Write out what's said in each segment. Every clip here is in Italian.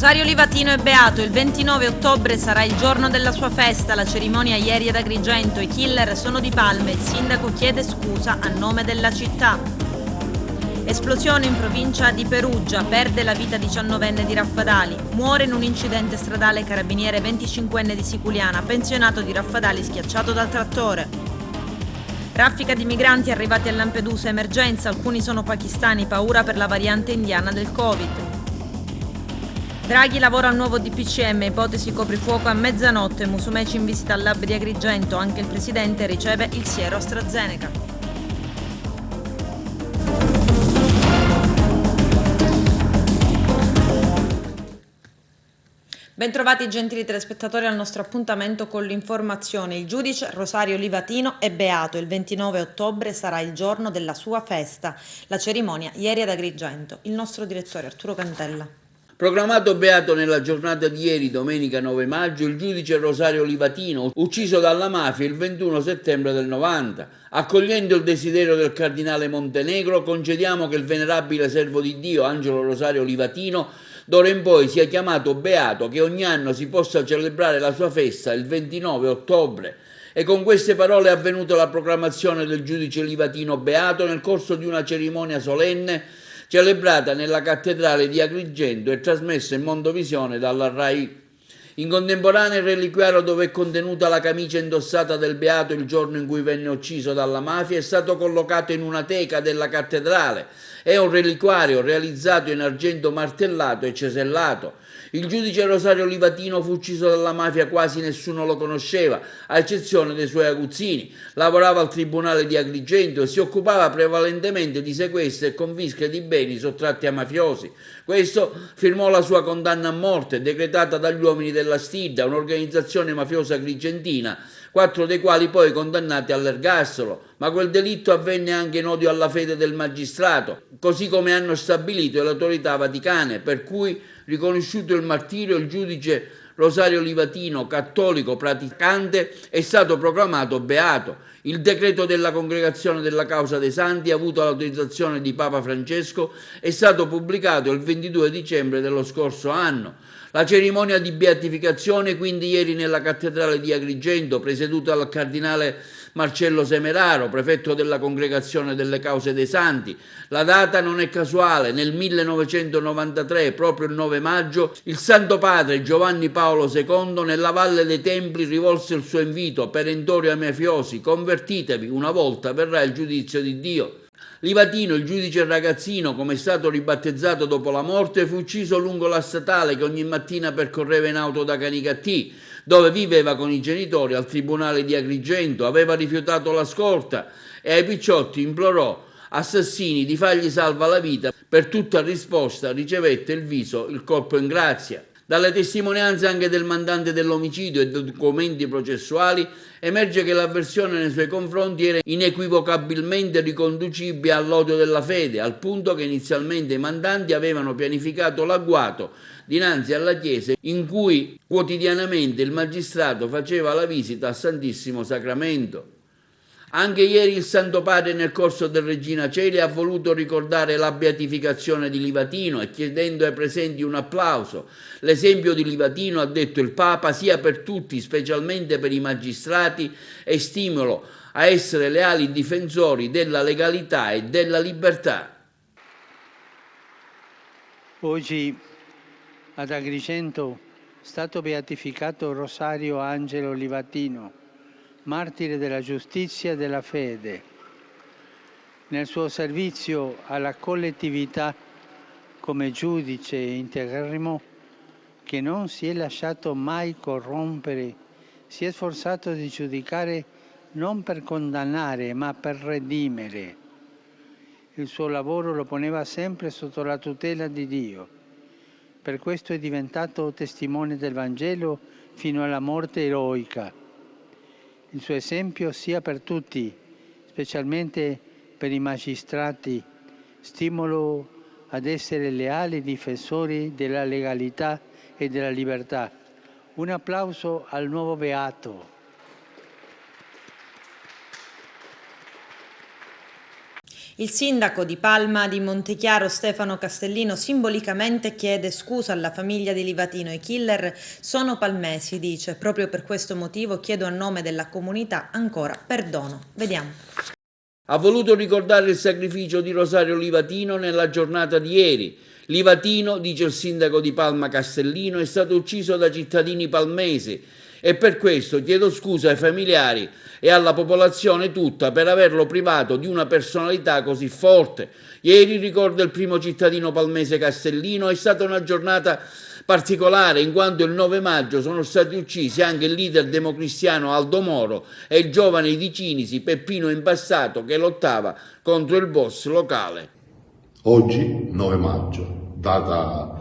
Rosario Livatino è beato, il 29 ottobre sarà il giorno della sua festa, la cerimonia ieri ad Agrigento, i killer sono di Palme, il sindaco chiede scusa a nome della città. Esplosione in provincia di Perugia, perde la vita 19enne di Raffadali, muore in un incidente stradale carabiniere 25enne di Siculiana, pensionato di Raffadali schiacciato dal trattore. Raffica di migranti arrivati a Lampedusa, emergenza, alcuni sono pakistani, paura per la variante indiana del Covid. Draghi lavora al nuovo DPCM, ipotesi coprifuoco a mezzanotte, Musumeci in visita al lab di Agrigento, anche il presidente riceve il siero AstraZeneca. Bentrovati gentili telespettatori al nostro appuntamento con l'informazione. Il giudice Rosario Livatino è beato, il 29 ottobre sarà il giorno della sua festa, la cerimonia ieri ad Agrigento. Il nostro direttore Arturo Cantella. Proclamato beato nella giornata di ieri, domenica 9 maggio, il giudice Rosario Livatino, ucciso dalla mafia il 21 settembre del 90. Accogliendo il desiderio del cardinale Montenegro, concediamo che il venerabile servo di Dio, Angelo Rosario Livatino, d'ora in poi sia chiamato beato, che ogni anno si possa celebrare la sua festa il 29 ottobre. E con queste parole è avvenuta la proclamazione del giudice Livatino beato nel corso di una cerimonia solenne celebrata nella cattedrale di Agrigento e trasmessa in Mondovisione dalla RAI. In contemporanea il reliquiario dove è contenuta la camicia indossata del beato il giorno in cui venne ucciso dalla mafia è stato collocato in una teca della cattedrale. È un reliquiario realizzato in argento martellato e cesellato. Il giudice Rosario Livatino fu ucciso dalla mafia, quasi nessuno lo conosceva, a eccezione dei suoi aguzzini. Lavorava al tribunale di Agrigento e si occupava prevalentemente di sequestri e confische di beni sottratti ai mafiosi. Questo firmò la sua condanna a morte, decretata dagli uomini della Stidda, un'organizzazione mafiosa agrigentina, 4 dei quali poi condannati all'ergastolo, ma quel delitto avvenne anche in odio alla fede del magistrato, così come hanno stabilito le autorità vaticane, per cui, riconosciuto il martirio, il giudice Rosario Livatino, cattolico praticante, è stato proclamato beato. Il decreto della Congregazione della Causa dei Santi, avuto l'autorizzazione di Papa Francesco, è stato pubblicato il 22 dicembre dello scorso anno. La cerimonia di beatificazione quindi ieri nella cattedrale di Agrigento, presieduta dal cardinale Marcello Semeraro, prefetto della Congregazione delle Cause dei Santi. La data non è casuale, nel 1993, proprio il 9 maggio, il Santo Padre Giovanni Paolo II nella Valle dei Templi rivolse il suo invito perentorio ai mafiosi: convertitevi, una volta verrà il giudizio di Dio. Livatino, il giudice ragazzino, come è stato ribattezzato dopo la morte, fu ucciso lungo la statale che ogni mattina percorreva in auto da Canicattì, dove viveva con i genitori al tribunale di Agrigento. Aveva rifiutato la scorta e ai picciotti implorò assassini di fargli salva la vita. Per tutta risposta ricevette il colpo in grazia. Dalle testimonianze anche del mandante dell'omicidio e dei documenti processuali emerge che l'avversione nei suoi confronti era inequivocabilmente riconducibile all'odio della fede, al punto che inizialmente i mandanti avevano pianificato l'agguato dinanzi alla chiesa in cui quotidianamente il magistrato faceva la visita al Santissimo Sacramento. Anche ieri il Santo Padre nel corso del Regina Coeli ha voluto ricordare la beatificazione di Livatino e chiedendo ai presenti un applauso. L'esempio di Livatino, ha detto il Papa, sia per tutti, specialmente per i magistrati, è stimolo a essere leali difensori della legalità e della libertà. Oggi ad Agrigento è stato beatificato Rosario Angelo Livatino, martire della giustizia e della fede. Nel suo servizio alla collettività come giudice integrimo, che non si è lasciato mai corrompere, si è sforzato di giudicare non per condannare, ma per redimere. Il suo lavoro lo poneva sempre sotto la tutela di Dio. Per questo è diventato testimone del Vangelo fino alla morte eroica. Il suo esempio sia per tutti, specialmente per i magistrati, stimolo ad essere leali difensori della legalità e della libertà. Un applauso al nuovo beato. Il sindaco di Palma di Montechiaro Stefano Castellino simbolicamente chiede scusa alla famiglia di Livatino. I killer sono palmesi, dice. Proprio per questo motivo chiedo a nome della comunità ancora perdono. Vediamo. Ha voluto ricordare il sacrificio di Rosario Livatino nella giornata di ieri. Livatino, dice il sindaco di Palma Castellino, è stato ucciso da cittadini palmesi e per questo chiedo scusa ai familiari e alla popolazione tutta per averlo privato di una personalità così forte. Ieri, ricorda il primo cittadino palmese Castellino, è stata una giornata particolare in quanto il 9 maggio sono stati uccisi anche il leader democristiano Aldo Moro e il giovane di Cinisi Peppino Impastato che lottava contro il boss locale. Oggi, 9 maggio, data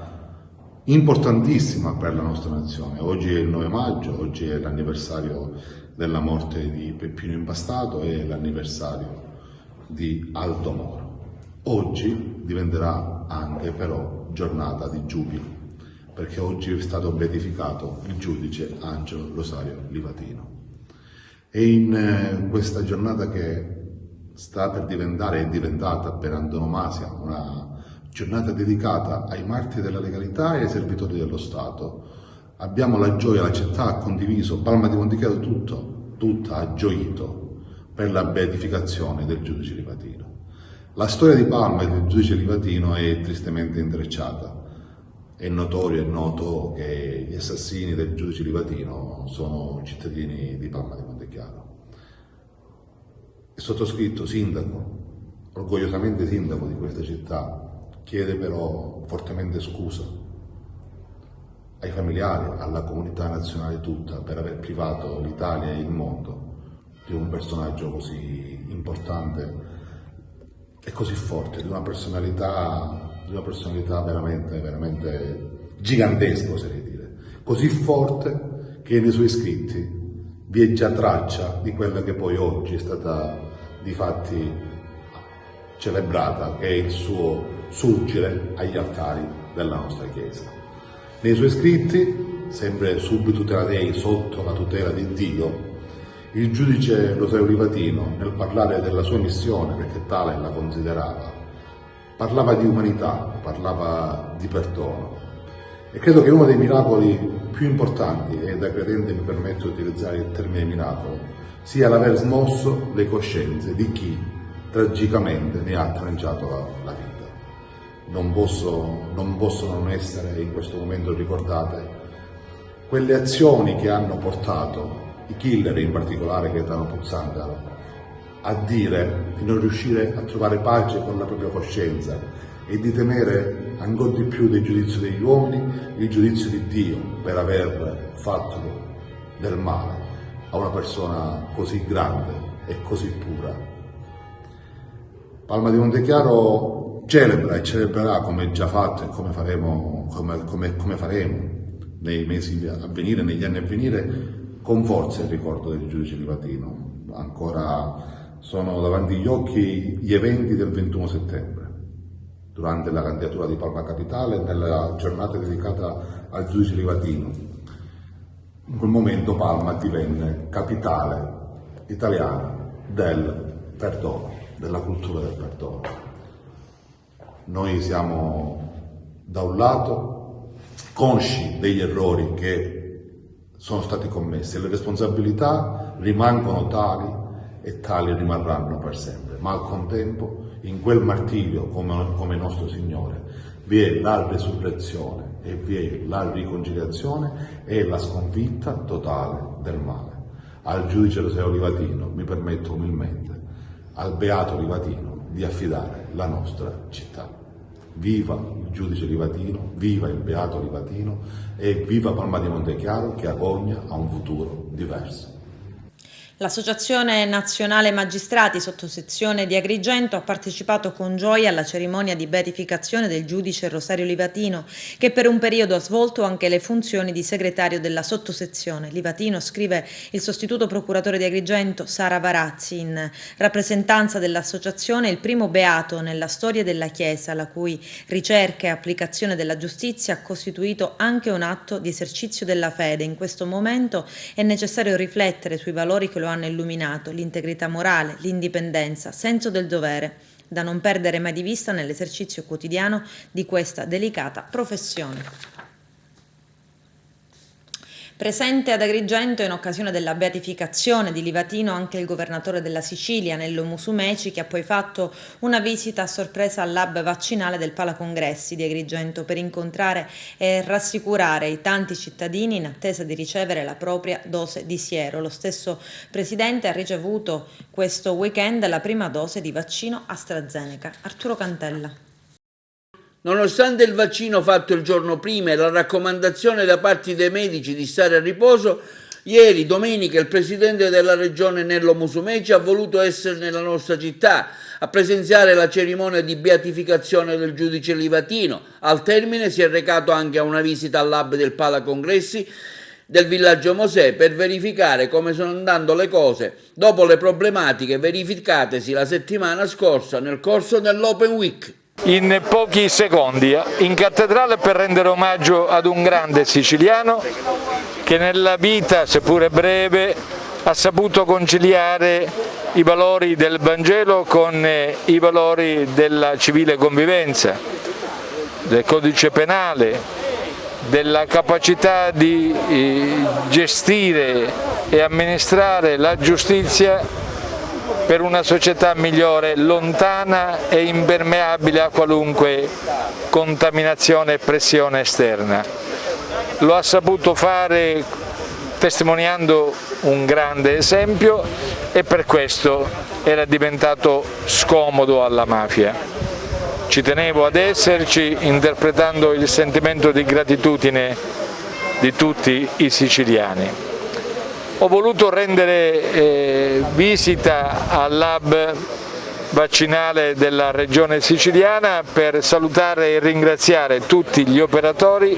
importantissima per la nostra nazione. Oggi è il 9 maggio, oggi è l'anniversario della morte di Peppino Impastato e l'anniversario di Aldo Moro. Oggi diventerà anche però giornata di giubilo, perché oggi è stato beatificato il giudice Angelo Rosario Livatino. E in questa giornata che sta per diventare, è diventata per antonomasia una giornata dedicata ai martiri della legalità e ai servitori dello Stato, abbiamo la gioia, la città ha condiviso, Palma di Montechiaro tutta ha gioito per la beatificazione del giudice Livatino. La storia di Palma e del giudice Livatino è tristemente intrecciata. È notorio, è noto che gli assassini del giudice Livatino sono cittadini di Palma di Montechiaro. Il sottoscritto, sindaco, orgogliosamente sindaco di questa città, chiede però fortemente scusa ai familiari, alla comunità nazionale tutta per aver privato l'Italia e il mondo di un personaggio così importante e così forte, di una personalità veramente gigantesca, oserei dire, così forte che nei suoi scritti vi è già traccia di quella che poi oggi è stata di fatti celebrata, che è il suo surgere agli altari della nostra Chiesa. Nei suoi scritti, sempre sub tutela Dei, sotto la tutela di Dio, il giudice Rosario Livatino, nel parlare della sua missione, perché tale la considerava, parlava di umanità, parlava di perdono. E credo che uno dei miracoli più importanti, e da credente mi permetto di utilizzare il termine miracolo, sia l'aver smosso le coscienze di chi tragicamente ne ha tranciato la vita. Non possono non essere in questo momento ricordate quelle azioni che hanno portato i killer, in particolare Gaetano Puzzangaro, a dire di non riuscire a trovare pace con la propria coscienza e di temere ancora di più del giudizio degli uomini, il giudizio di Dio per aver fatto del male a una persona così grande e così pura. Palma di Montechiaro celebra e celebrerà, come già fatto e come faremo nei mesi a venire, negli anni a venire, con forza il ricordo del giudice Livatino. Ancora sono davanti agli occhi gli eventi del 21 settembre, durante la candidatura di Palma Capitale, nella giornata dedicata al giudice Livatino. In quel momento Palma divenne capitale italiana del perdono, della cultura del perdono. Noi siamo da un lato consci degli errori che sono stati commessi e le responsabilità rimangono tali e tali rimarranno per sempre, ma al contempo in quel martirio come nostro Signore vi è la resurrezione e vi è la riconciliazione e la sconfitta totale del male. Al giudice Rosario Livatino mi permetto umilmente, al beato Livatino, di affidare la nostra città. Viva il giudice Livatino, viva il beato Livatino e viva Palma di Montechiaro che agogna a un futuro diverso. L'Associazione Nazionale Magistrati, sottosezione di Agrigento, ha partecipato con gioia alla cerimonia di beatificazione del giudice Rosario Livatino, che per un periodo ha svolto anche le funzioni di segretario della sottosezione. Livatino, scrive il sostituto procuratore di Agrigento, Sara Varazzi, in rappresentanza dell'associazione, è il primo beato nella storia della Chiesa, la cui ricerca e applicazione della giustizia ha costituito anche un atto di esercizio della fede. In questo momento è necessario riflettere sui valori che lo hanno illuminato: l'integrità morale, l'indipendenza, senso del dovere, da non perdere mai di vista nell'esercizio quotidiano di questa delicata professione. Presente ad Agrigento in occasione della beatificazione di Livatino anche il governatore della Sicilia, Nello Musumeci, che ha poi fatto una visita a sorpresa al lab vaccinale del Palacongressi di Agrigento per incontrare e rassicurare i tanti cittadini in attesa di ricevere la propria dose di siero. Lo stesso presidente ha ricevuto questo weekend la prima dose di vaccino AstraZeneca. Arturo Cantella. Nonostante il vaccino fatto il giorno prima e la raccomandazione da parte dei medici di stare a riposo, ieri, domenica, il presidente della regione Nello Musumeci ha voluto essere nella nostra città a presenziare la cerimonia di beatificazione del giudice Livatino. Al termine si è recato anche a una visita al lab del Palacongressi del Villaggio Mosè per verificare come sono andando le cose dopo le problematiche verificatesi la settimana scorsa nel corso dell'Open Week. In pochi secondi in cattedrale per rendere omaggio ad un grande siciliano che nella vita, seppure breve, ha saputo conciliare i valori del Vangelo con i valori della civile convivenza, del codice penale, della capacità di gestire e amministrare la giustizia per una società migliore, lontana e impermeabile a qualunque contaminazione e pressione esterna. Lo ha saputo fare testimoniando un grande esempio e per questo era diventato scomodo alla mafia. Ci tenevo ad esserci interpretando il sentimento di gratitudine di tutti i siciliani. Ho voluto rendere visita al lab vaccinale della regione siciliana per salutare e ringraziare tutti gli operatori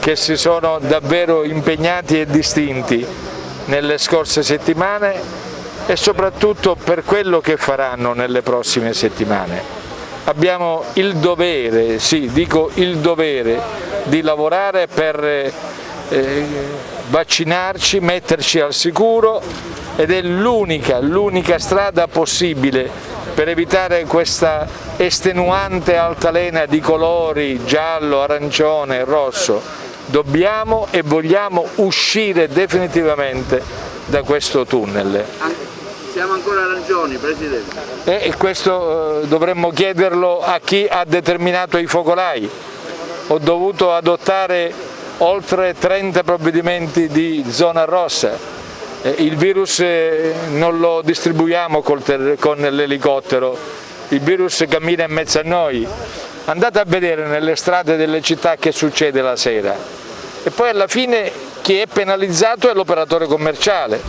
che si sono davvero impegnati e distinti nelle scorse settimane e soprattutto per quello che faranno nelle prossime settimane. Abbiamo il dovere, sì, dico il dovere, di lavorare per vaccinarci, metterci al sicuro ed è l'unica strada possibile per evitare questa estenuante altalena di colori giallo, arancione, rosso. Dobbiamo e vogliamo uscire definitivamente da questo tunnel. Siamo ancora arancioni, Presidente. E questo dovremmo chiederlo a chi ha determinato i focolai. Ho dovuto adottare oltre 30 provvedimenti di zona rossa. Il virus non lo distribuiamo con l'elicottero, il virus cammina in mezzo a noi. Andate a vedere nelle strade delle città che succede la sera. E poi alla fine chi è penalizzato è l'operatore commerciale,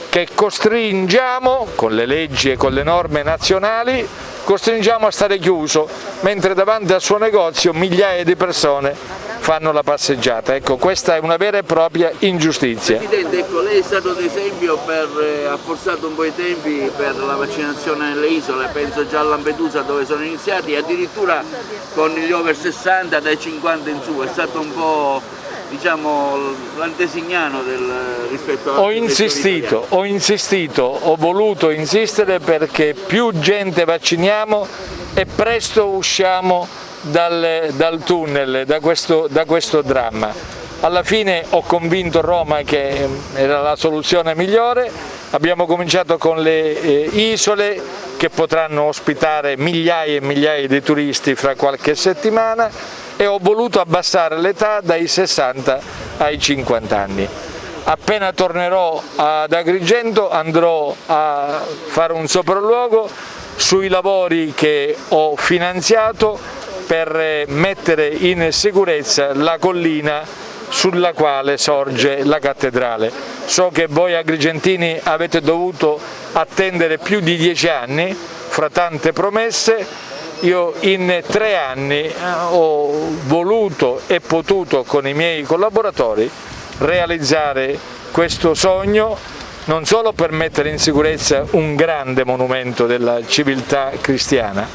che costringiamo, con le leggi e con le norme nazionali, costringiamo a stare chiuso, mentre davanti al suo negozio migliaia di persone fanno la passeggiata. Ecco, questa è una vera e propria ingiustizia. Presidente, ecco, lei è stato ad esempio ha forzato un po' i tempi per la vaccinazione nelle isole, penso già a Lampedusa dove sono iniziati, e addirittura con gli over 60 dai 50 in su, è stato un po', diciamo, l'antesignano rispetto a... Ho insistito, ho voluto insistere perché più gente vacciniamo e presto usciamo dal tunnel, da questo dramma. Alla fine ho convinto Roma che era la soluzione migliore, abbiamo cominciato con le isole che potranno ospitare migliaia e migliaia di turisti fra qualche settimana e ho voluto abbassare l'età dai 60 ai 50 anni. Appena tornerò ad Agrigento andrò a fare un sopralluogo sui lavori che ho finanziato per mettere in sicurezza la collina sulla quale sorge la cattedrale. So che voi agrigentini avete dovuto attendere più di 10 anni, fra tante promesse. Io in 3 anni ho voluto e potuto con i miei collaboratori realizzare questo sogno, non solo per mettere in sicurezza un grande monumento della civiltà cristiana,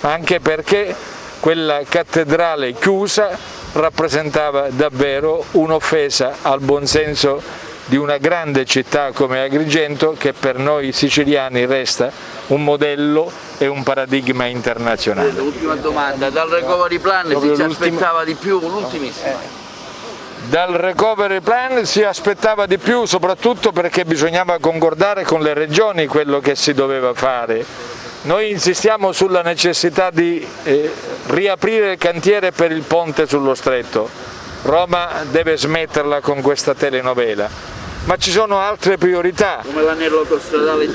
ma anche perché quella cattedrale chiusa rappresentava davvero un'offesa al buonsenso di una grande città come Agrigento, che per noi siciliani resta un modello e un paradigma internazionale. L'ultima domanda, dal recovery plan si ci aspettava di più, l'ultimissima. Dal recovery plan si aspettava di più, soprattutto perché bisognava concordare con le regioni quello che si doveva fare. Noi insistiamo sulla necessità di riaprire il cantiere per il ponte sullo Stretto. Roma deve smetterla con questa telenovela, ma ci sono altre priorità. Come l'anello autostradale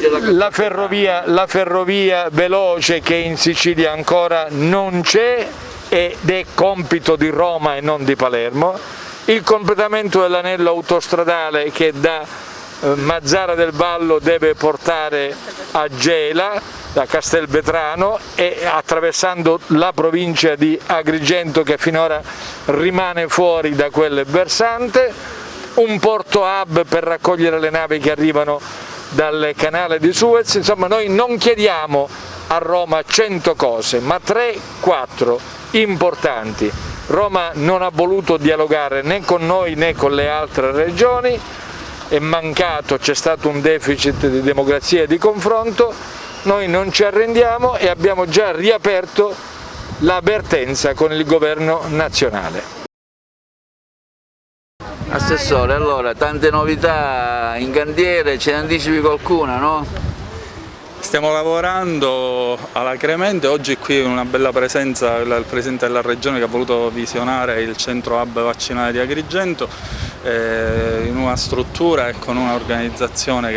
la ferrovia veloce che in Sicilia ancora non c'è ed è compito di Roma e non di Palermo. Il completamento dell'anello autostradale che da Mazara del Vallo deve portare a Gela, da Castelvetrano, e attraversando la provincia di Agrigento che finora rimane fuori da quel versante, un porto hub per raccogliere le navi che arrivano dal canale di Suez. Insomma, noi non chiediamo a Roma 100 cose, ma 3-4 importanti. Roma non ha voluto dialogare né con noi né con le altre regioni, è mancato, c'è stato un deficit di democrazia e di confronto. Noi non ci arrendiamo e abbiamo già riaperto la vertenza con il governo nazionale. Assessore, allora, tante novità in cantiere, ce ne anticipi qualcuna, no? Stiamo lavorando alacremente, oggi qui una bella presenza il Presidente della Regione che ha voluto visionare il centro hub vaccinale di Agrigento in una struttura e con un'organizzazione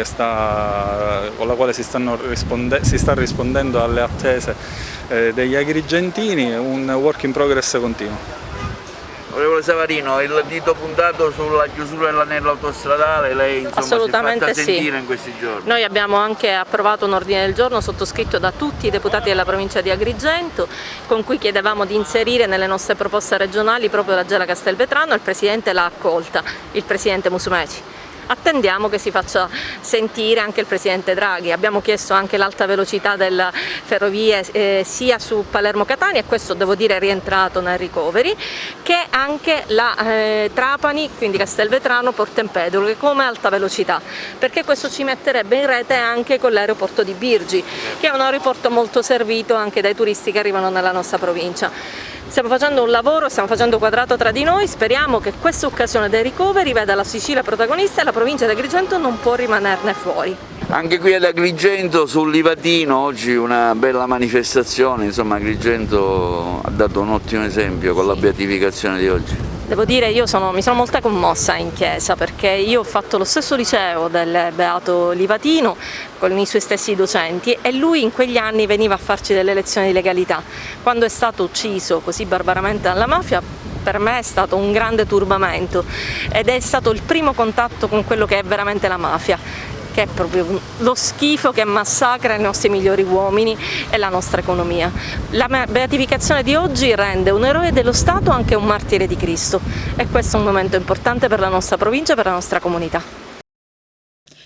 con la quale si sta rispondendo alle attese degli agrigentini, un work in progress continuo. Onorevole Savarino, il dito puntato sulla chiusura dell'anello autostradale, lei insomma Assolutamente si è fatta sentire in questi giorni. Noi abbiamo anche approvato un ordine del giorno sottoscritto da tutti i deputati della provincia di Agrigento, con cui chiedevamo di inserire nelle nostre proposte regionali proprio la Gela Castelvetrano, e il Presidente l'ha accolta, il Presidente Musumeci. Attendiamo che si faccia sentire anche il Presidente Draghi. Abbiamo chiesto anche l'alta velocità delle ferrovie sia su Palermo-Catania, e questo devo dire è rientrato nel recovery, che anche la Trapani, quindi Castelvetrano, Porto Empedocle come alta velocità, perché questo ci metterebbe in rete anche con l'aeroporto di Birgi, che è un aeroporto molto servito anche dai turisti che arrivano nella nostra provincia. Stiamo facendo un lavoro, stiamo facendo quadrato tra di noi, speriamo che questa occasione dei ricoveri veda la Sicilia protagonista e la provincia di Agrigento non può rimanerne fuori. Anche qui ad Agrigento, sul Livatino, oggi una bella manifestazione, insomma Agrigento ha dato un ottimo esempio con la beatificazione di oggi. Devo dire, mi sono molto commossa in chiesa, perché io ho fatto lo stesso liceo del Beato Livatino con i suoi stessi docenti, e lui in quegli anni veniva a farci delle lezioni di legalità. Quando è stato ucciso così barbaramente dalla mafia, per me è stato un grande turbamento, ed è stato il primo contatto con quello che è veramente la mafia, che è proprio lo schifo che massacra i nostri migliori uomini e la nostra economia. La beatificazione di oggi rende un eroe dello Stato anche un martire di Cristo, e questo è un momento importante per la nostra provincia e per la nostra comunità.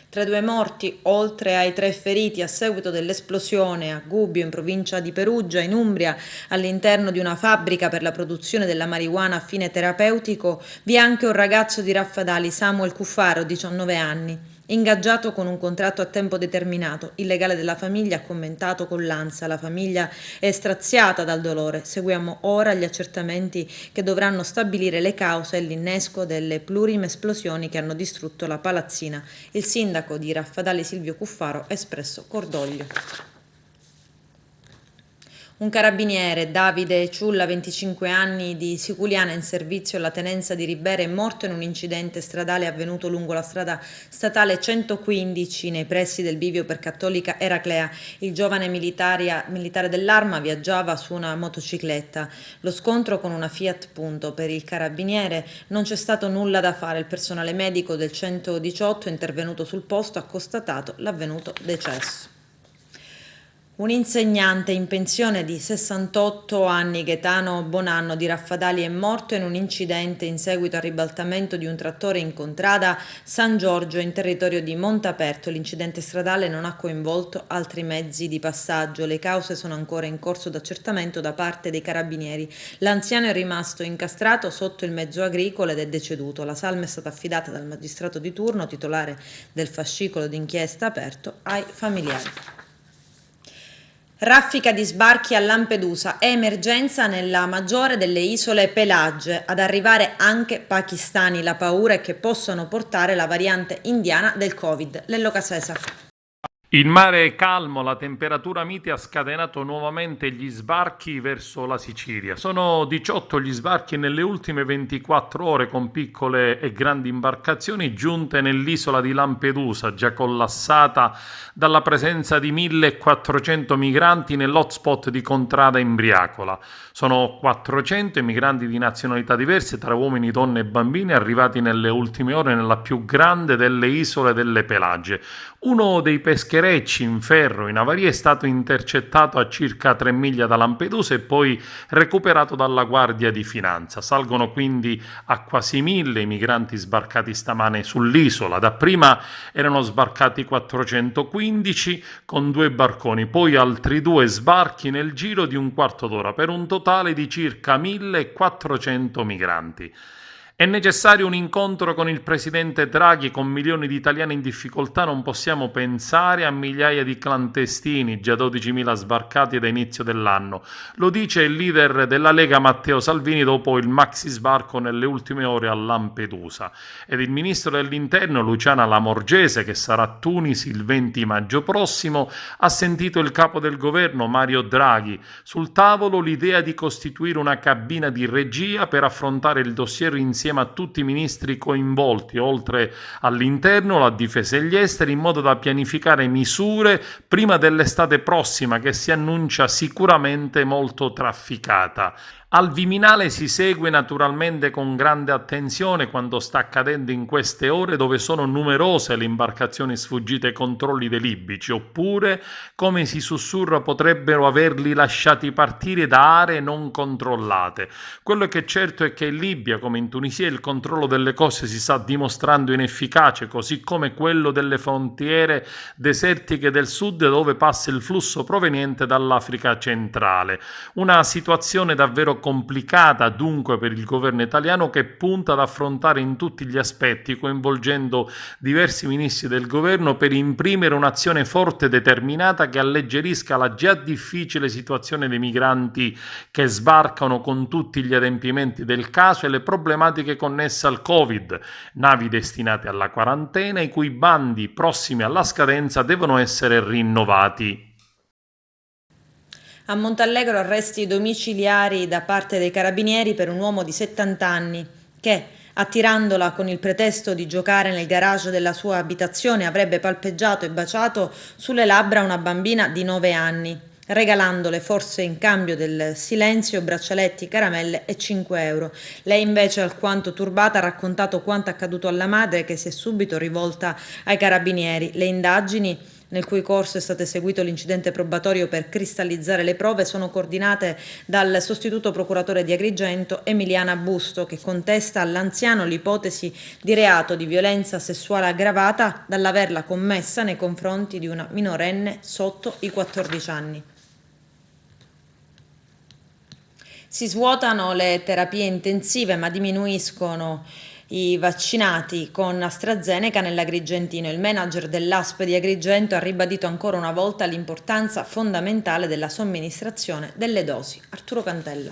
Tra i 2 morti, oltre ai 3 feriti a seguito dell'esplosione a Gubbio, in provincia di Perugia, in Umbria, all'interno di una fabbrica per la produzione della marijuana a fine terapeutico, vi è anche un ragazzo di Raffadali, Samuel Cuffaro, 19 anni. Ingaggiato con un contratto a tempo determinato, il legale della famiglia ha commentato con l'ansia: la famiglia è straziata dal dolore. Seguiamo ora gli accertamenti che dovranno stabilire le cause e l'innesco delle plurime esplosioni che hanno distrutto la palazzina. Il sindaco di Raffadali, Silvio Cuffaro, ha espresso cordoglio. Un carabiniere, Davide Ciulla, 25 anni, di Siculiana, in servizio alla tenenza di Ribera, è morto in un incidente stradale avvenuto lungo la strada statale 115 nei pressi del bivio per Cattolica Eraclea. Il giovane militare dell'Arma viaggiava su una motocicletta. Lo scontro con una Fiat Punto. Per il carabiniere non c'è stato nulla da fare. Il personale medico del 118 intervenuto sul posto ha constatato l'avvenuto decesso. Un insegnante in pensione di 68 anni, Gaetano Bonanno di Raffadali, è morto in un incidente in seguito al ribaltamento di un trattore in contrada San Giorgio, in territorio di Montaperto. L'incidente stradale non ha coinvolto altri mezzi di passaggio. Le cause sono ancora in corso d'accertamento da parte dei carabinieri. L'anziano è rimasto incastrato sotto il mezzo agricolo ed è deceduto. La salma è stata affidata dal magistrato di turno, titolare del fascicolo d'inchiesta aperto, ai familiari. Raffica di sbarchi a Lampedusa, è emergenza nella maggiore delle isole Pelagie, ad arrivare anche pakistani, la paura è che possano portare la variante indiana del Covid. Lello Casesa. Il mare è calmo, la temperatura mite ha scatenato nuovamente gli sbarchi verso la Sicilia. Sono 18 gli sbarchi nelle ultime 24 ore con piccole e grandi imbarcazioni giunte nell'isola di Lampedusa, già collassata dalla presenza di 1.400 migranti nell'hotspot di Contrada Imbriacola. Sono 400 i migranti di nazionalità diverse, tra uomini, donne e bambini, arrivati nelle ultime ore nella più grande delle isole delle Pelagie. Uno dei pescherecci in ferro in avaria è stato intercettato a circa 3 miglia da Lampedusa e poi recuperato dalla Guardia di Finanza. Salgono quindi a quasi 1.000 i migranti sbarcati stamane sull'isola. Dapprima erano sbarcati 415 con 2 barconi, poi altri 2 sbarchi nel giro di un quarto d'ora, per un totale di circa 1.400 migranti. È necessario un incontro con il presidente Draghi. Con milioni di italiani in difficoltà non possiamo pensare a migliaia di clandestini, già 12.000 sbarcati da inizio dell'anno. Lo dice il leader della Lega Matteo Salvini dopo il maxi sbarco nelle ultime ore a Lampedusa. Ed il ministro dell'Interno Luciana Lamorgese, che sarà a Tunisi il 20 maggio prossimo, ha sentito il capo del governo Mario Draghi. Sul tavolo l'idea di costituire una cabina di regia per affrontare il dossier insieme a tutti i ministri coinvolti, oltre all'interno, alla difesa e gli esteri, in modo da pianificare misure prima dell'estate prossima, che si annuncia sicuramente molto trafficata. Al Viminale si segue naturalmente con grande attenzione quanto sta accadendo in queste ore, dove sono numerose le imbarcazioni sfuggite ai controlli dei libici, oppure, come si sussurra, potrebbero averli lasciati partire da aree non controllate. Quello che è certo è che in Libia, come in Tunisia, il controllo delle coste si sta dimostrando inefficace, così come quello delle frontiere desertiche del sud, dove passa il flusso proveniente dall'Africa centrale. Una situazione davvero complicata dunque per il governo italiano, che punta ad affrontare in tutti gli aspetti, coinvolgendo diversi ministri del governo per imprimere un'azione forte e determinata che alleggerisca la già difficile situazione dei migranti che sbarcano, con tutti gli adempimenti del caso e le problematiche connesse al Covid, navi destinate alla quarantena i cui bandi prossimi alla scadenza devono essere rinnovati. A Montallegro arresti domiciliari da parte dei carabinieri per un uomo di 70 anni che, attirandola con il pretesto di giocare nel garage della sua abitazione, avrebbe palpeggiato e baciato sulle labbra una bambina di 9 anni, regalandole forse in cambio del silenzio braccialetti, caramelle e 5 euro. Lei invece, alquanto turbata, ha raccontato quanto accaduto alla madre, che si è subito rivolta ai carabinieri. Le indagini, nel cui corso è stato eseguito l'incidente probatorio per cristallizzare le prove, sono coordinate dal sostituto procuratore di Agrigento Emiliana Busto, che contesta all'anziano l'ipotesi di reato di violenza sessuale aggravata dall'averla commessa nei confronti di una minorenne sotto i 14 anni. Si svuotano le terapie intensive, ma diminuiscono i vaccinati con AstraZeneca nell'Agrigentino. Il manager dell'ASP di Agrigento ha ribadito ancora una volta l'importanza fondamentale della somministrazione delle dosi. Arturo Cantella.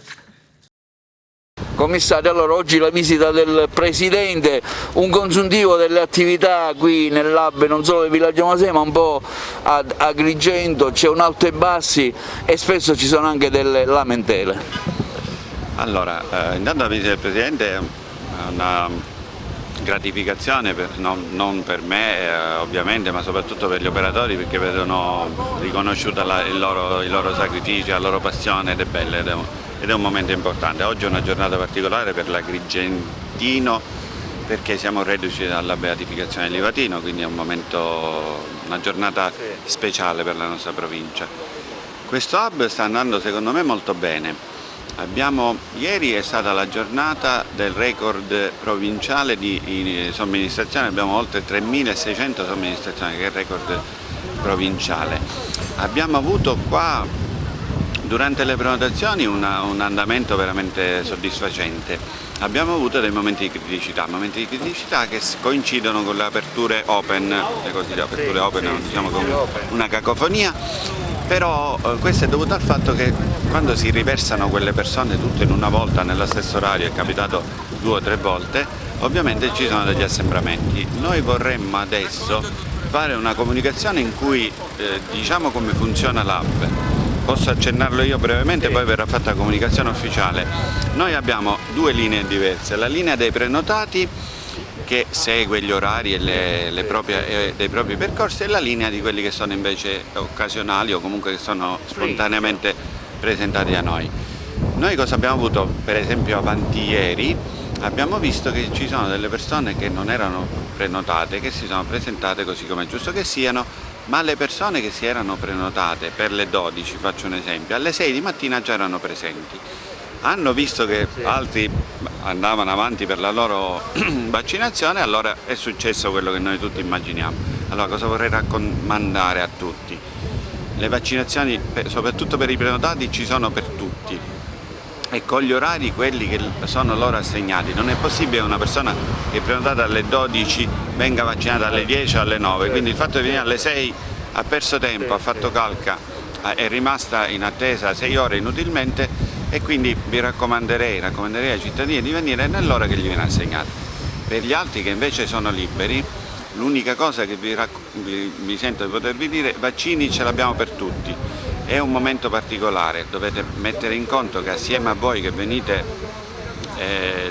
Commissario, allora oggi la visita del Presidente, un consuntivo delle attività qui nell'hub, non solo del Villaggio Masei ma un po' ad Agrigento, c'è un alto e bassi e spesso ci sono anche delle lamentele. Allora, intanto la visita del Presidente è una gratificazione non per me ovviamente, ma soprattutto per gli operatori, perché vedono riconosciuta il loro sacrificio, la loro passione, ed è bella ed è un momento importante. Oggi è una giornata particolare per l'Agrigentino perché siamo reduci dalla beatificazione di Livatino, quindi è una giornata speciale per la nostra provincia. Questo hub sta andando secondo me molto bene. Ieri è stata la giornata del record provinciale di somministrazione, abbiamo oltre 3.600 somministrazioni, che è il record provinciale. Abbiamo avuto qua durante le prenotazioni un andamento veramente soddisfacente. Abbiamo avuto dei momenti di criticità che coincidono con le aperture open, le cosiddette aperture open, diciamo con una cacofonia. Però questo è dovuto al fatto che quando si riversano quelle persone tutte in una volta nello stesso orario, è capitato 2 o 3 volte, ovviamente ci sono degli assembramenti. Noi vorremmo adesso fare una comunicazione in cui diciamo come funziona l'app. Posso accennarlo io brevemente, poi verrà fatta la comunicazione ufficiale. Noi abbiamo 2 linee diverse, la linea dei prenotati che segue gli orari e dei propri percorsi e la linea di quelli che sono invece occasionali o comunque che sono spontaneamente presentati a noi. Noi cosa abbiamo avuto? Per esempio avanti ieri abbiamo visto che ci sono delle persone che non erano prenotate, che si sono presentate così come è giusto che siano, ma le persone che si erano prenotate per le 12, faccio un esempio, alle 6 di mattina già erano presenti. Hanno visto che altri andavano avanti per la loro vaccinazione, allora è successo quello che noi tutti immaginiamo. Allora cosa vorrei raccomandare a tutti? Le vaccinazioni, soprattutto per i prenotati, ci sono per tutti e con gli orari quelli che sono loro assegnati. Non è possibile che una persona che è prenotata alle 12 venga vaccinata alle 10 o alle 9, quindi il fatto di venire alle 6 ha perso tempo, ha fatto calca, è rimasta in attesa 6 ore inutilmente. E quindi raccomanderei ai cittadini di venire nell'ora che gli viene assegnata. Per gli altri che invece sono liberi, l'unica cosa che vi sento di potervi dire, vaccini ce l'abbiamo per tutti. È un momento particolare, dovete mettere in conto che assieme a voi che venite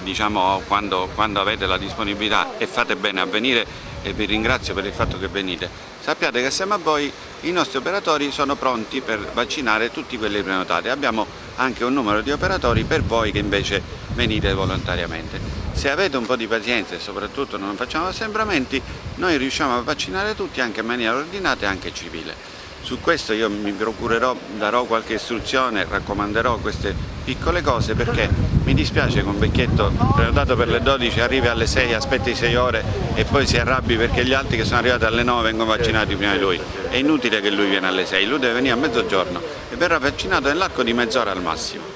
diciamo quando avete la disponibilità, e fate bene a venire e vi ringrazio per il fatto che venite, sappiate che assieme a voi i nostri operatori sono pronti per vaccinare tutti quelli prenotati. Abbiamo anche un numero di operatori per voi che invece venite volontariamente. Se avete un po' di pazienza e soprattutto non facciamo assembramenti, noi riusciamo a vaccinare tutti anche in maniera ordinata e anche civile. Su questo io mi procurerò, darò qualche istruzione, raccomanderò queste piccole cose, perché mi dispiace che un vecchietto prenotato per le 12 arrivi alle 6, aspetti 6 ore e poi si arrabbi perché gli altri che sono arrivati alle 9 vengono vaccinati prima di lui. È inutile che lui viene alle 6, lui deve venire a mezzogiorno e verrà vaccinato nell'arco di mezz'ora al massimo.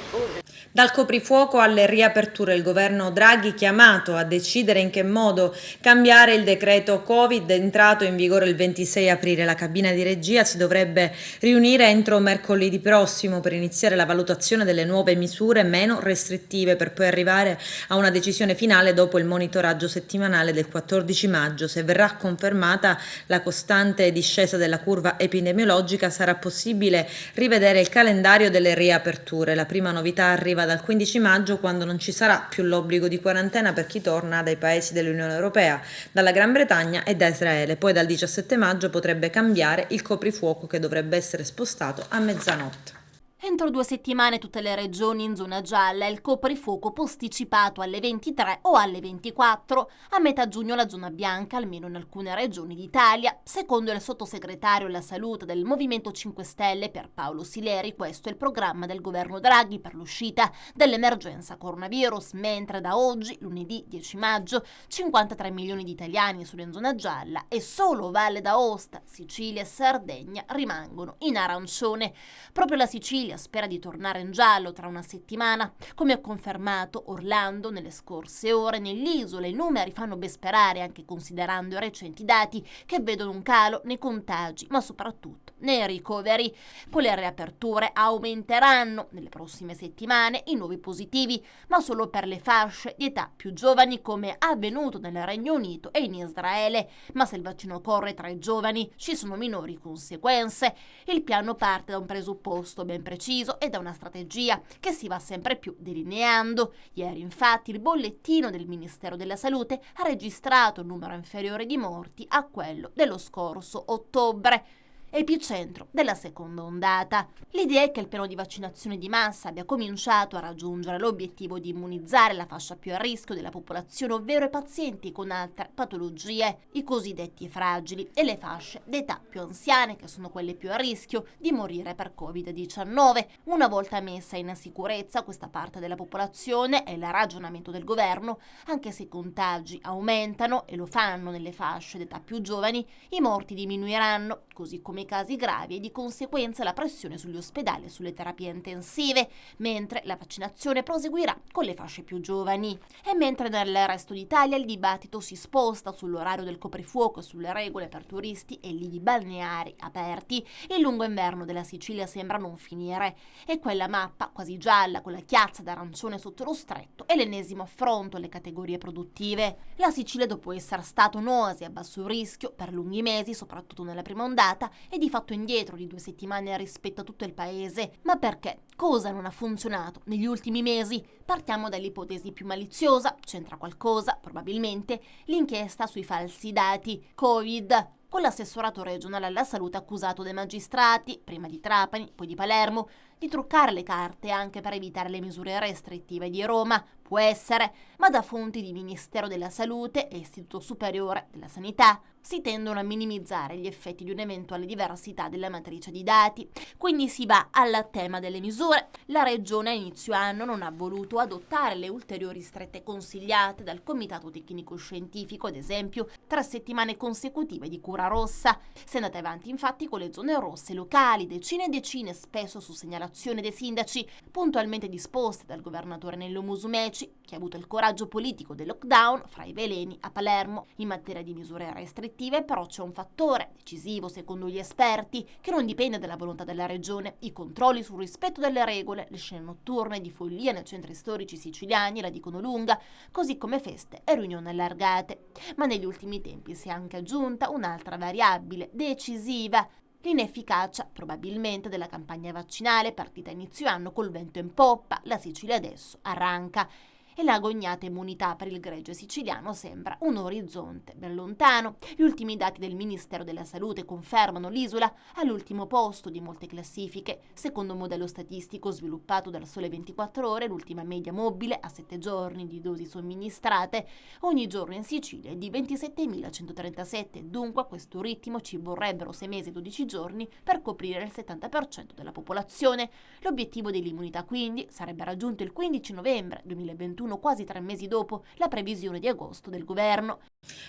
Dal coprifuoco alle riaperture, il governo Draghi chiamato a decidere in che modo cambiare il decreto Covid entrato in vigore il 26 aprile. La cabina di regia si dovrebbe riunire entro mercoledì prossimo per iniziare la valutazione delle nuove misure meno restrittive, per poi arrivare a una decisione finale dopo il monitoraggio settimanale del 14 maggio. Se verrà confermata la costante discesa della curva epidemiologica, sarà possibile rivedere il calendario delle riaperture. La prima novità arriva dal 15 maggio, quando non ci sarà più l'obbligo di quarantena per chi torna dai paesi dell'Unione Europea, dalla Gran Bretagna e da Israele. Poi dal 17 maggio potrebbe cambiare il coprifuoco, che dovrebbe essere spostato a mezzanotte. Entro 2 settimane tutte le regioni in zona gialla, il coprifuoco posticipato alle 23 o alle 24. A metà giugno la zona bianca, almeno in alcune regioni d'Italia. Secondo il sottosegretario alla salute del Movimento 5 Stelle Pierpaolo Sileri, questo è il programma del governo Draghi per l'uscita dell'emergenza coronavirus, mentre da oggi, lunedì 10 maggio, 53 milioni di italiani sono in zona gialla e solo Valle d'Aosta, Sicilia e Sardegna rimangono in arancione. Proprio la Sicilia spera di tornare in giallo tra una settimana, come ha confermato Orlando nelle scorse ore. Nell'isola i numeri fanno ben sperare, anche considerando i recenti dati che vedono un calo nei contagi, ma soprattutto nei ricoveri. Con le riaperture aumenteranno nelle prossime settimane i nuovi positivi, ma solo per le fasce di età più giovani, come avvenuto nel Regno Unito e in Israele. Ma se il vaccino corre tra i giovani, ci sono minori conseguenze. Il piano parte da un presupposto ben preciso e da una strategia che si va sempre più delineando. Ieri infatti il bollettino del Ministero della Salute ha registrato un numero inferiore di morti a quello dello scorso ottobre, epicentro della seconda ondata. L'idea è che il piano di vaccinazione di massa abbia cominciato a raggiungere l'obiettivo di immunizzare la fascia più a rischio della popolazione, ovvero i pazienti con altre patologie, i cosiddetti fragili, e le fasce d'età più anziane, che sono quelle più a rischio di morire per Covid-19. Una volta messa in sicurezza questa parte della popolazione, è il ragionamento del governo, anche se i contagi aumentano, e lo fanno nelle fasce d'età più giovani, i morti diminuiranno, così come i casi gravi e di conseguenza la pressione sugli ospedali e sulle terapie intensive, mentre la vaccinazione proseguirà con le fasce più giovani. E mentre nel resto d'Italia il dibattito si sposta sull'orario del coprifuoco e sulle regole per turisti e lidi balneari aperti, il lungo inverno della Sicilia sembra non finire e quella mappa quasi gialla con la chiazza d'arancione sotto lo stretto è l'ennesimo affronto alle categorie produttive. La Sicilia, dopo essere stato un'oasi a basso rischio per lunghi mesi, soprattutto nella prima ondata, è di fatto indietro di 2 settimane rispetto a tutto il paese. Ma perché? Cosa non ha funzionato negli ultimi mesi? Partiamo dall'ipotesi più maliziosa, c'entra qualcosa, probabilmente, l'inchiesta sui falsi dati Covid, con l'assessorato regionale alla salute accusato dai magistrati, prima di Trapani, poi di Palermo, di truccare le carte anche per evitare le misure restrittive di Roma. Può essere, ma da fonti di Ministero della Salute e Istituto Superiore della Sanità si tendono a minimizzare gli effetti di un'eventuale diversità della matrice di dati. Quindi si va al tema delle misure. La Regione a inizio anno non ha voluto adottare le ulteriori strette consigliate dal Comitato Tecnico Scientifico, ad esempio 3 settimane consecutive di cura rossa. Si è andata avanti infatti con le zone rosse locali, decine e decine, spesso su segnalazione dei sindaci, puntualmente disposte dal governatore Nello Musumeci, che ha avuto il coraggio politico del lockdown fra i veleni a Palermo. In materia di misure restrittive però c'è un fattore decisivo secondo gli esperti che non dipende dalla volontà della regione: i controlli sul rispetto delle regole. Le scene notturne di follia nei centri storici siciliani la dicono lunga, così come feste e riunioni allargate. Ma negli ultimi tempi si è anche aggiunta un'altra variabile decisiva: l'inefficacia probabilmente della campagna vaccinale partita a inizio anno col vento in poppa. La Sicilia adesso arranca e l'agognata immunità per il gregge siciliano sembra un orizzonte ben lontano. Gli ultimi dati del Ministero della Salute confermano l'isola all'ultimo posto di molte classifiche. Secondo un modello statistico sviluppato dal Sole 24 Ore, l'ultima media mobile a 7 giorni di dosi somministrate ogni giorno in Sicilia è di 27.137. Dunque a questo ritmo ci vorrebbero 6 mesi e 12 giorni per coprire il 70% della popolazione. L'obiettivo dell'immunità quindi sarebbe raggiunto il 15 novembre 2021, quasi 3 mesi dopo la previsione di agosto del governo.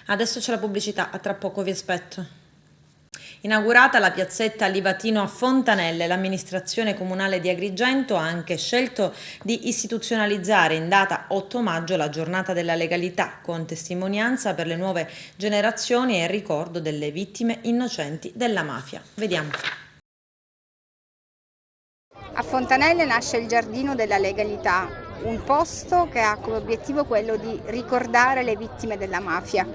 Adesso c'è la pubblicità, a tra poco vi aspetto. Inaugurata la piazzetta Livatino a Fontanelle, l'amministrazione comunale di Agrigento ha anche scelto di istituzionalizzare in data 8 maggio la giornata della legalità, con testimonianza per le nuove generazioni e il ricordo delle vittime innocenti della mafia. Vediamo. A Fontanelle nasce il Giardino della Legalità, un posto che ha come obiettivo quello di ricordare le vittime della mafia.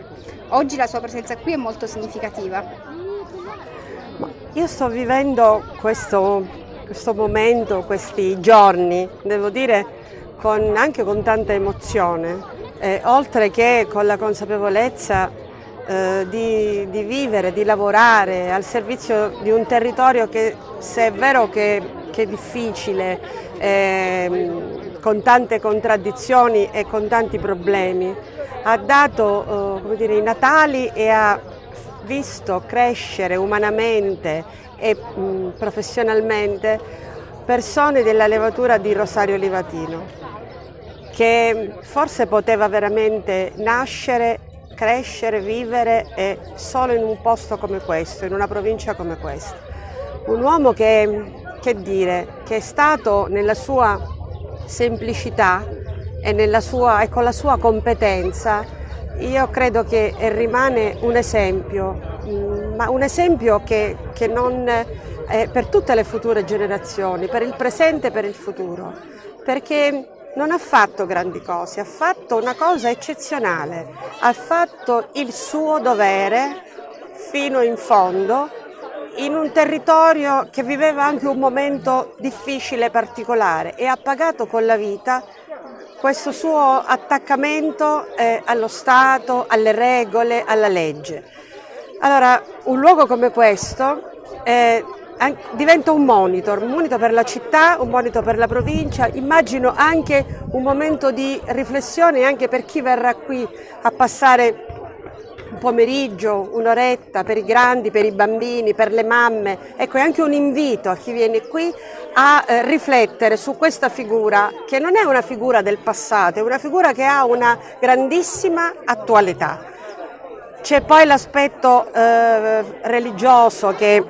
Oggi la sua presenza qui è molto significativa. Io sto vivendo questo momento, questi giorni, devo dire, anche con tanta emozione, oltre che con la consapevolezza di vivere, di lavorare al servizio di un territorio che, se è vero che è difficile, con tante contraddizioni e con tanti problemi, ha dato i natali e ha visto crescere umanamente e professionalmente persone della levatura di Rosario Livatino, che forse poteva veramente nascere, crescere, vivere solo in un posto come questo, in una provincia come questa. Un uomo che è stato nella sua semplicità e con la sua competenza, io credo che rimane un esempio, ma un esempio che non per tutte le future generazioni, per il presente e per il futuro, perché non ha fatto grandi cose, ha fatto una cosa eccezionale, ha fatto il suo dovere fino in fondo, in un territorio che viveva anche un momento difficile e particolare, e ha pagato con la vita questo suo attaccamento allo Stato, alle regole, alla legge. Allora, un luogo come questo diventa un monitor per la città, un monitor per la provincia, immagino anche un momento di riflessione anche per chi verrà qui a passare un pomeriggio, un'oretta, per i grandi, per i bambini, per le mamme. Ecco, è anche un invito a chi viene qui a riflettere su questa figura, che non è una figura del passato, è una figura che ha una grandissima attualità, C'è poi l'aspetto religioso che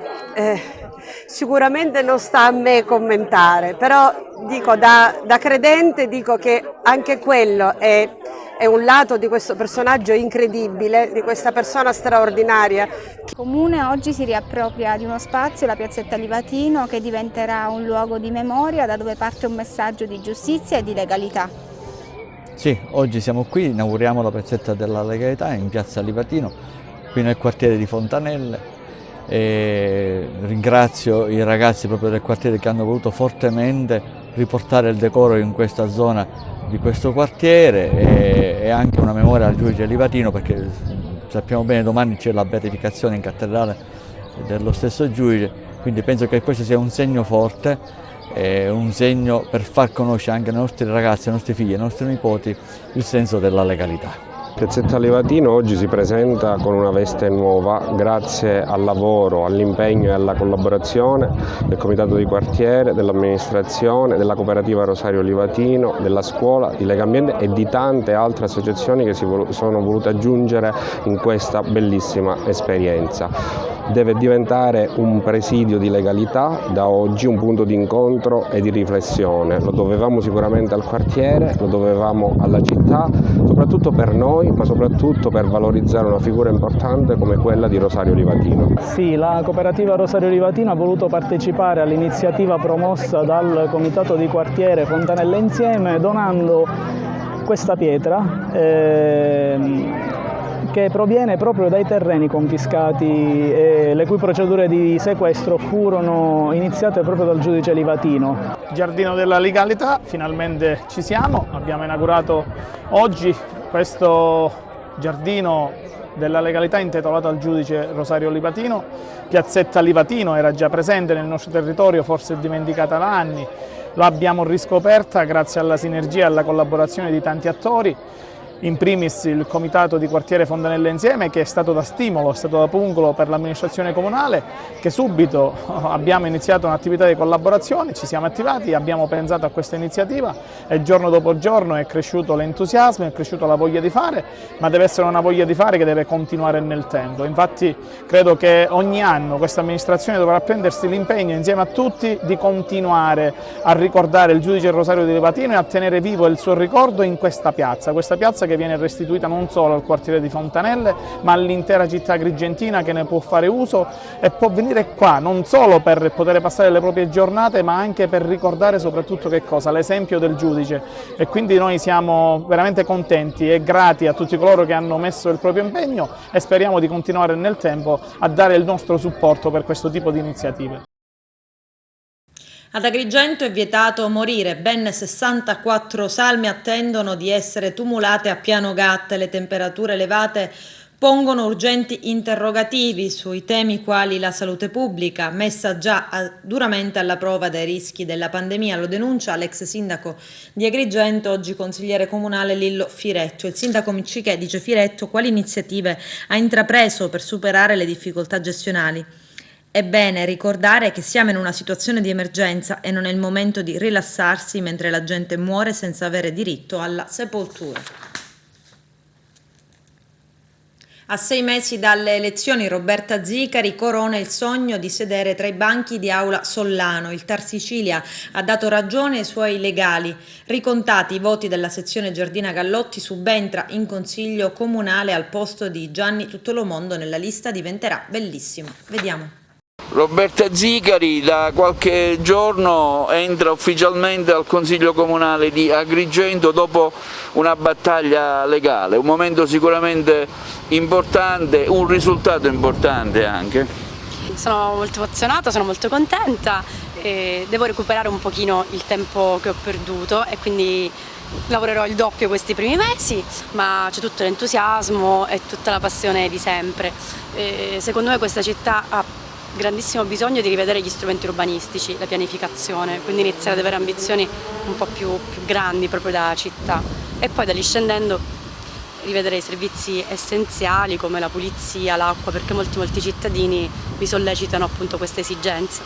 sicuramente non sta a me commentare, però dico da credente dico che anche quello è un lato di questo personaggio incredibile, di questa persona straordinaria. Il Comune oggi si riappropria di uno spazio, la piazzetta Livatino, che diventerà un luogo di memoria da dove parte un messaggio di giustizia e di legalità. Sì, oggi siamo qui, inauguriamo la piazzetta della legalità in piazza Livatino, qui nel quartiere di Fontanelle. E ringrazio i ragazzi proprio del quartiere che hanno voluto fortemente riportare il decoro in questa zona di questo quartiere e anche una memoria al giudice Livatino, perché sappiamo bene domani c'è la beatificazione in cattedrale dello stesso giudice, quindi penso che questo sia un segno forte, un segno per far conoscere anche ai nostri ragazzi, ai nostri figli, ai nostri nipoti il senso della legalità. Piazzetta Livatino oggi si presenta con una veste nuova grazie al lavoro, all'impegno e alla collaborazione del Comitato di Quartiere, dell'amministrazione, della cooperativa Rosario Livatino, della scuola, di Legambiente e di tante altre associazioni che si sono volute aggiungere in questa bellissima esperienza. Deve diventare un presidio di legalità da oggi, un punto di incontro e di riflessione. Lo dovevamo sicuramente al quartiere, lo dovevamo alla città, soprattutto per noi, ma soprattutto per valorizzare una figura importante come quella di Rosario Livatino. Sì, la cooperativa Rosario Livatino ha voluto partecipare all'iniziativa promossa dal Comitato di Quartiere Fontanelle Insieme donando questa pietra che proviene proprio dai terreni confiscati e le cui procedure di sequestro furono iniziate proprio dal giudice Livatino. Giardino della legalità, finalmente ci siamo, abbiamo inaugurato oggi questo giardino della legalità intitolato al giudice Rosario Livatino. Piazzetta Livatino era già presente nel nostro territorio, forse dimenticata da anni, l'abbiamo riscoperta grazie alla sinergia e alla collaborazione di tanti attori. In primis il Comitato di Quartiere Fontanelle Insieme, che è stato da stimolo, è stato da pungolo per l'amministrazione comunale, che subito abbiamo iniziato un'attività di collaborazione, ci siamo attivati, abbiamo pensato a questa iniziativa e giorno dopo giorno è cresciuto l'entusiasmo, è cresciuta la voglia di fare, ma deve essere una voglia di fare che deve continuare nel tempo. Infatti credo che ogni anno questa amministrazione dovrà prendersi l'impegno insieme a tutti di continuare a ricordare il giudice Rosario di Livatino e a tenere vivo il suo ricordo in questa piazza che viene restituita non solo al quartiere di Fontanelle ma all'intera città agrigentina, che ne può fare uso e può venire qua non solo per poter passare le proprie giornate ma anche per ricordare soprattutto che cosa? L'esempio del giudice, e quindi noi siamo veramente contenti e grati a tutti coloro che hanno messo il proprio impegno e speriamo di continuare nel tempo a dare il nostro supporto per questo tipo di iniziative. Ad Agrigento è vietato morire, ben 64 salme attendono di essere tumulate a Piano Gatte, le temperature elevate pongono urgenti interrogativi sui temi quali la salute pubblica, messa già duramente alla prova dai rischi della pandemia, lo denuncia l'ex sindaco di Agrigento, oggi consigliere comunale Lillo Firetto. Il sindaco Miccichè dice: Firetto, quali iniziative ha intrapreso per superare le difficoltà gestionali? È bene ricordare che siamo in una situazione di emergenza e non è il momento di rilassarsi mentre la gente muore senza avere diritto alla sepoltura. A 6 mesi dalle elezioni Roberta Zicari corona il sogno di sedere tra i banchi di Aula Sollano. Il Tar Sicilia ha dato ragione ai suoi legali. Ricontati i voti della sezione Giardina Gallotti, subentra in consiglio comunale al posto di Gianni Tuttolomondo. Nella lista diventerà Bellissimo. Vediamo. Roberta Zicari da qualche giorno entra ufficialmente al Consiglio Comunale di Agrigento dopo una battaglia legale, un momento sicuramente importante, un risultato importante anche. Sono molto emozionata, sono molto contenta e devo recuperare un pochino il tempo che ho perduto e quindi lavorerò il doppio questi primi mesi, ma c'è tutto l'entusiasmo e tutta la passione di sempre. Secondo me questa città ha grandissimo bisogno di rivedere gli strumenti urbanistici, la pianificazione, quindi iniziare ad avere ambizioni un po' più grandi proprio da città e poi da lì scendendo rivedere i servizi essenziali come la pulizia, l'acqua, perché molti cittadini vi sollecitano appunto queste esigenze.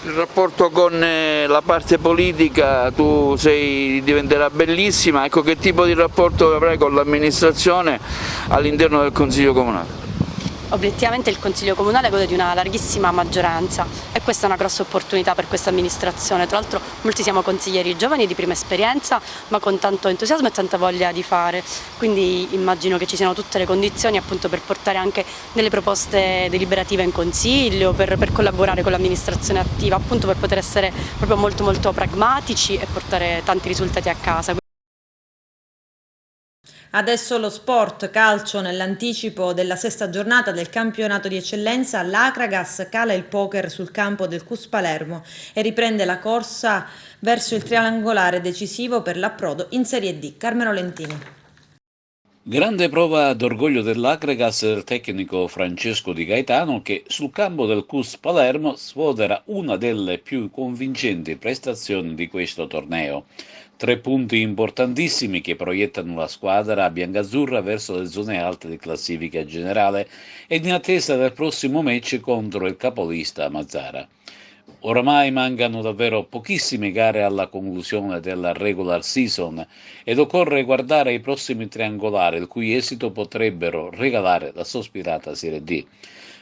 Il rapporto con la parte politica diventerà bellissima, ecco, che tipo di rapporto avrai con l'amministrazione all'interno del Consiglio Comunale? Obiettivamente il Consiglio Comunale gode di una larghissima maggioranza e questa è una grossa opportunità per questa amministrazione. Tra l'altro molti siamo consiglieri giovani di prima esperienza, ma con tanto entusiasmo e tanta voglia di fare, quindi immagino che ci siano tutte le condizioni appunto per portare anche delle proposte deliberative in Consiglio, per collaborare con l'amministrazione attiva, appunto per poter essere proprio molto pragmatici e portare tanti risultati a casa. Adesso lo sport, calcio. Nell'anticipo della sesta giornata del campionato di eccellenza, l'Acragas cala il poker sul campo del CUS Palermo e riprende la corsa verso il triangolare decisivo per l'approdo in Serie D. Carmelo Lentini. Grande prova d'orgoglio dell'Acragas del tecnico Francesco Di Gaetano, che sul campo del CUS Palermo sfodera una delle più convincenti prestazioni di questo torneo. 3 punti importantissimi che proiettano la squadra biancazzurra verso le zone alte di classifica generale ed in attesa del prossimo match contro il capolista Mazara. Oramai mancano davvero pochissime gare alla conclusione della regular season ed occorre guardare i prossimi triangolari, il cui esito potrebbero regalare la sospirata Serie D.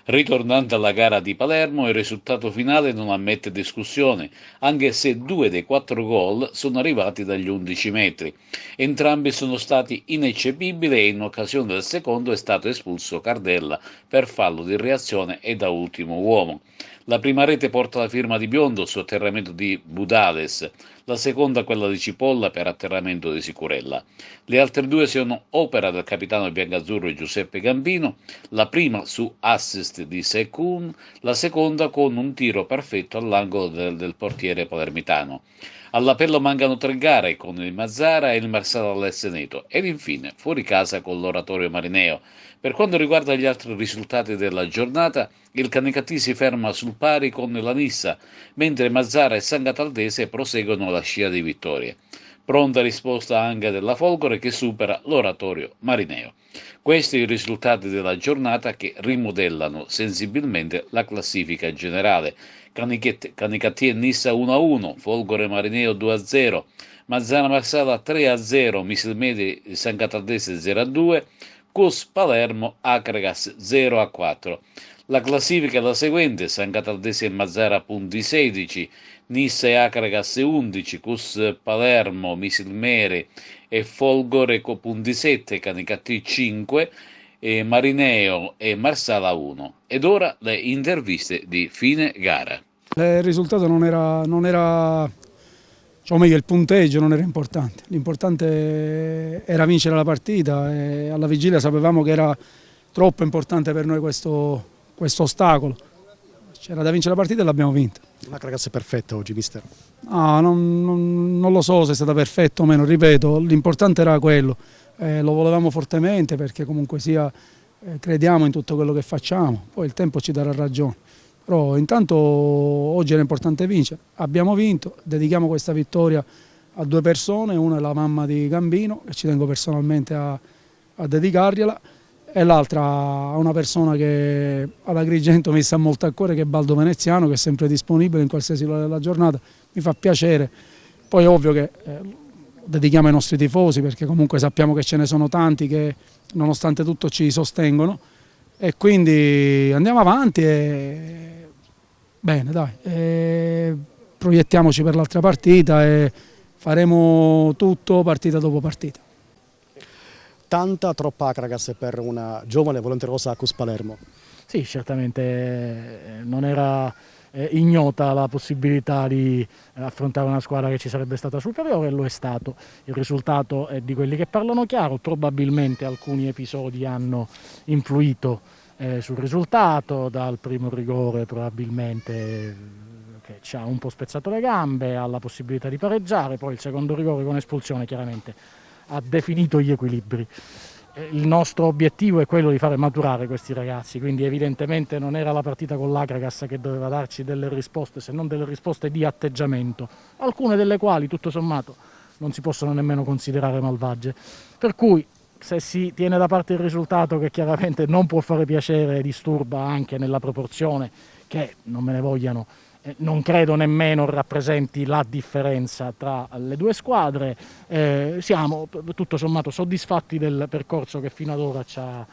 Ritornando alla gara di Palermo, il risultato finale non ammette discussione, anche se 2 dei 4 gol sono arrivati dagli 11 metri. Entrambi sono stati ineccepibili e in occasione del secondo è stato espulso Cardella per fallo di reazione e da ultimo uomo. La prima rete porta la firma di Biondo su atterramento di Budales, la seconda quella di Cipolla per atterramento di Sicurella. Le altre 2 sono opera del capitano biancazzurro Giuseppe Gambino, la prima su assist di Sekun, la seconda con un tiro perfetto all'angolo del portiere palermitano. All'appello mancano 3 gare con il Mazara e il Marsala all'Esseneto ed infine fuori casa con l'Oratorio Marineo. Per quanto riguarda gli altri risultati della giornata, il Canicattì si ferma sul pari con la Nissa, mentre Mazara e San Cataldese proseguono la scia di vittorie. Pronta risposta anche della Folgore che supera l'Oratorio Marineo. Questi i risultati della giornata che rimodellano sensibilmente la classifica generale. Canicattì e Nissa 1-1, Folgore Marineo 2-0, Mazzara Marsala 3-0, Misilmedi San Cataldese 0-2, CUS Palermo Acragas 0-4. La classifica è la seguente: San Cataldese e Mazzara punti 16, Nissa e Acragas 11, CUS Palermo, Misilmere e Folgore punti 7, Canicattì 5, e Marineo e Marsala 1. Ed ora le interviste di fine gara. Il risultato non era cioè meglio, il punteggio non era importante, l'importante era vincere la partita e alla vigilia sapevamo che era troppo importante per noi questo ostacolo. C'era da vincere la partita e l'abbiamo vinta. L'Acragas è perfetta oggi, mister? No, non lo so se è stata perfetta o meno, ripeto, l'importante era quello, lo volevamo fortemente perché comunque sia crediamo in tutto quello che facciamo, poi il tempo ci darà ragione. Però intanto oggi era importante vincere, abbiamo vinto, dedichiamo questa vittoria a 2 persone, una è la mamma di Gambino, che ci tengo personalmente a dedicargliela, e l'altra a una persona che ad Agrigento mi sta molto a cuore, che è Baldo Veneziano, che è sempre disponibile in qualsiasi ora della giornata, mi fa piacere. Poi è ovvio che dedichiamo ai nostri tifosi, perché comunque sappiamo che ce ne sono tanti che nonostante tutto ci sostengono, e quindi andiamo avanti e bene, dai, proiettiamoci per l'altra partita e faremo tutto partita dopo partita. Troppa Acragas per una giovane volenterosa CUS Palermo? Sì, certamente non era ignota la possibilità di affrontare una squadra che ci sarebbe stata superiore e lo è stato. Il risultato è di quelli che parlano chiaro, probabilmente alcuni episodi hanno influito sul risultato, dal primo rigore probabilmente che ci ha un po' spezzato le gambe, alla possibilità di pareggiare, poi il secondo rigore con espulsione chiaramente ha definito gli equilibri. Il nostro obiettivo è quello di fare maturare questi ragazzi, quindi evidentemente non era la partita con l'Acragas che doveva darci delle risposte, se non delle risposte di atteggiamento, alcune delle quali tutto sommato non si possono nemmeno considerare malvagie. Per cui se si tiene da parte il risultato, che chiaramente non può fare piacere e disturba anche nella proporzione, che non me ne vogliano non credo nemmeno rappresenti la differenza tra le due squadre. Siamo tutto sommato soddisfatti del percorso che fino ad ora ci ha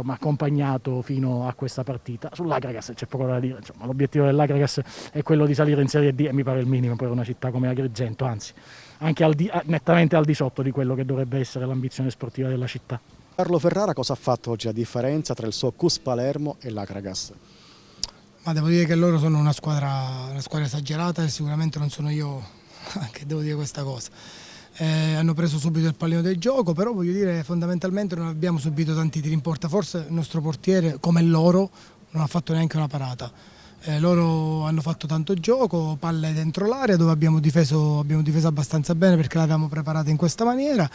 accompagnato fino a questa partita. Sull'Agragas c'è poco da dire, l'obiettivo dell'Agragas è quello di salire in Serie D e mi pare il minimo per una città come Agrigento, anzi anche nettamente al di sotto di quello che dovrebbe essere l'ambizione sportiva della città. Carlo Ferrara cosa ha fatto oggi a differenza tra il suo CUS Palermo e l'Agragas? Ma devo dire che loro sono una squadra esagerata e sicuramente non sono io che devo dire questa cosa. Hanno preso subito il pallino del gioco, però voglio dire fondamentalmente non abbiamo subito tanti tiri in porta, forse il nostro portiere come loro non ha fatto neanche una parata. Loro hanno fatto tanto gioco, palle dentro l'area dove abbiamo difeso abbastanza bene perché l'avevamo preparata in questa maniera.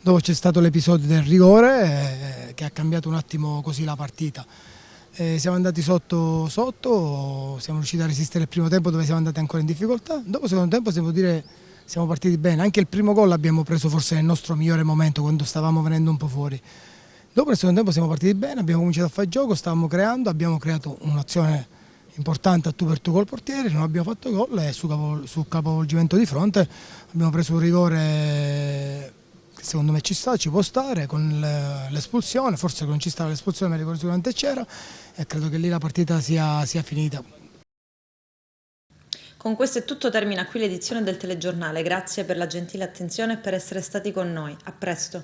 Dopo c'è stato l'episodio del rigore che ha cambiato un attimo così la partita. Siamo andati sotto, siamo riusciti a resistere il primo tempo dove siamo andati ancora in difficoltà. Dopo il secondo tempo siamo partiti bene, anche il primo gol l'abbiamo preso forse nel nostro migliore momento quando stavamo venendo un po' fuori. Dopo il secondo tempo siamo partiti bene, abbiamo cominciato a fare gioco, stavamo creando, abbiamo creato un'azione importante a tu per tu col portiere, non abbiamo fatto gol e sul capovolgimento di fronte abbiamo preso un rigore che secondo me ci può stare con l'espulsione, forse non ci stava l'espulsione ma il rigore sicuramente c'era e credo che lì la partita sia finita. Con questo è tutto, termina qui l'edizione del telegiornale, grazie per la gentile attenzione e per essere stati con noi, a presto.